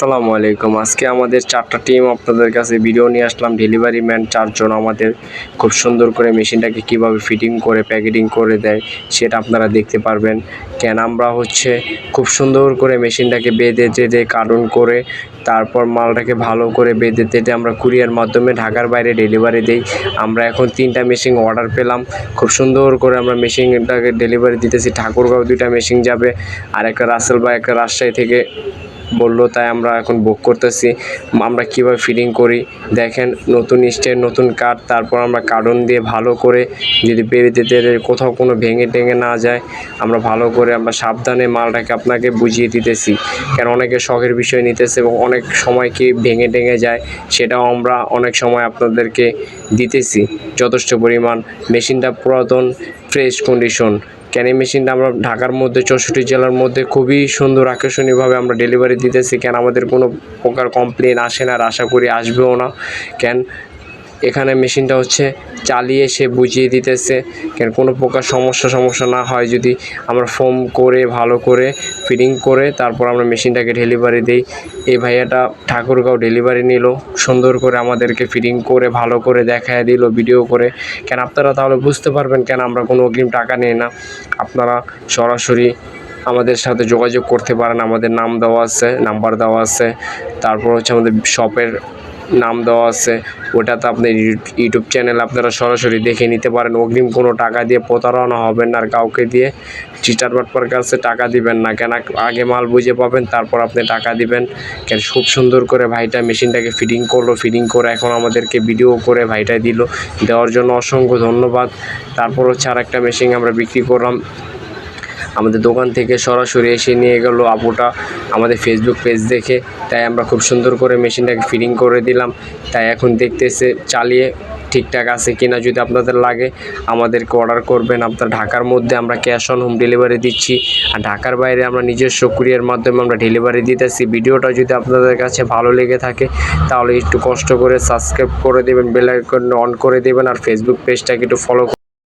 আসসালামু আলাইকুম। আজকে আমাদের 4টা টিম আপনাদের কাছে ভিডিও নিয়ে আসলাম। ডেলিভারি ম্যান 4 জন আমাদের খুব সুন্দর করে মেশিনটাকে কিভাবে ফিটিং করে প্যাকেটিং করে দেয় সেটা আপনারা দেখতে পারবেন। কেন আমরা খুব সুন্দর করে মেশিনটাকে বেঁধে টেঁধে কার্টন করে তারপর মালটাকে ভালো করে বেঁধে টেঁধে আমরা কুরিয়ার মাধ্যমে ঢাকার বাইরে ডেলিভারি দেই। আমরা এখন 3টা মেশিন অর্ডার পেলাম। খুব সুন্দর করে আমরা মেশিনটাকে ডেলিভারি দিতেছি। ঠাকুরগাঁও 2টা মেশিন যাবে, আর একটা রাসেল ভাই একটা রাজশাহী থেকে বললো, তাই আমরা এখন বুক করতেছি। আমরা কীভাবে ফিটিং করি দেখেন, নতুন স্টেট নতুন কাঠ, তারপর আমরা কার্টন দিয়ে ভালো করে যদি বেরিয়ে কোথাও কোনো ভেঙে টেঙে না যায় আমরা ভালো করে আমরা সাবধানে মালটাকে আপনাকে বুঝিয়ে দিতেছি। কেন অনেকে শখের বিষয় নিতেছে এবং অনেক সময় কি ভেঙে টেঙে যায় সেটাও আমরা অনেক সময় আপনাদেরকে দিতেছি যথেষ্ট পরিমাণ। মেশিনটা পুরাতন ফ্রেশ কন্ডিশন। কেন এই মেশিনটা আমরা ঢাকার মধ্যে 64 জেলার মধ্যে খুবই সুন্দর আকর্ষণীয়ভাবে আমরা ডেলিভারি দিতেছি। কেন আমাদের কোনো প্রকার কমপ্লেন আসে না, আর আশা করি আসবেও না। কেন এখানে মেশিনটা চালিয়ে সে বুঝিয়ে দিতেছে, কেন কোনো প্রকার সমস্যা না হয় যদি আমরা ফোম করে ভালো করে ফিটিং করে তারপর আমরা মেশিনটাকে ডেলিভারি দিই। এই ভাইয়াটা ঠাকুরগাঁও ডেলিভারি নিল, সুন্দর করে আমাদেরকে ফিটিং করে ভালো করে দেখায় দিল ভিডিও করে। কেন আপনারা তাহলে বুঝতে পারবেন কেন আমরা কোনো অগ্রিম টাকা নিই না। আপনারা সরাসরি আমাদের সাথে যোগাযোগ করতে পারেন। আমাদের নাম দেওয়া আছে, নাম্বার দেওয়া আছে, তারপর আমাদের শপের নাম দেওয়া আছে। ওটাতে আপনার ইউটিউব চ্যানেল আপনারা সরাসরি দেখে নিতে পারেন। অগ্রিম কোনো টাকা দিয়ে প্রতারণা হবেন না, আর কাউকে দিয়ে চিটার বাটপার কাছে টাকা দিবেন না। কেন আগে মাল বুঝে পাবেন তারপর আপনি টাকা দিবেন। কেন খুব সুন্দর করে ভাইটা মেশিনটাকে ফিটিং করলো, ফিটিং করে এখন আমাদেরকে ভিডিও করে ভাইটা দিল, দেওয়ার জন্য অসংখ্য ধন্যবাদ। তারপর আরেকটা মেশিন আমরা বিক্রি করলাম আমাদের দোকান থেকে, সরাসরি এসে নিয়ে গেল আপুটা আমাদের ফেসবুক পেজ দেখে। তাই আমরা খুব সুন্দর করে মেশিনটাকে ফিটিং করে দিলাম। তাই এখন দেখতেছে চালিয়ে ঠিকঠাক আছে কিনা। যদি আপনাদের লাগে আমাদেরকে অর্ডার করবেন। আপনার ঢাকার মধ্যে আমরা ক্যাশ অন হোম ডেলিভারি দিচ্ছি, আর ঢাকার বাইরে আমরা নিজস্ব কুরিয়ার মাধ্যমে আমরা ডেলিভারি দিতেছি। ভিডিওটা যদি আপনাদের কাছে ভালো লেগে থাকে তাহলে একটু কষ্ট করে সাবস্ক্রাইব করে দেবেন, বেল আইকন অন করে দেবেন, আর ফেসবুক পেজটাকে একটু ফলো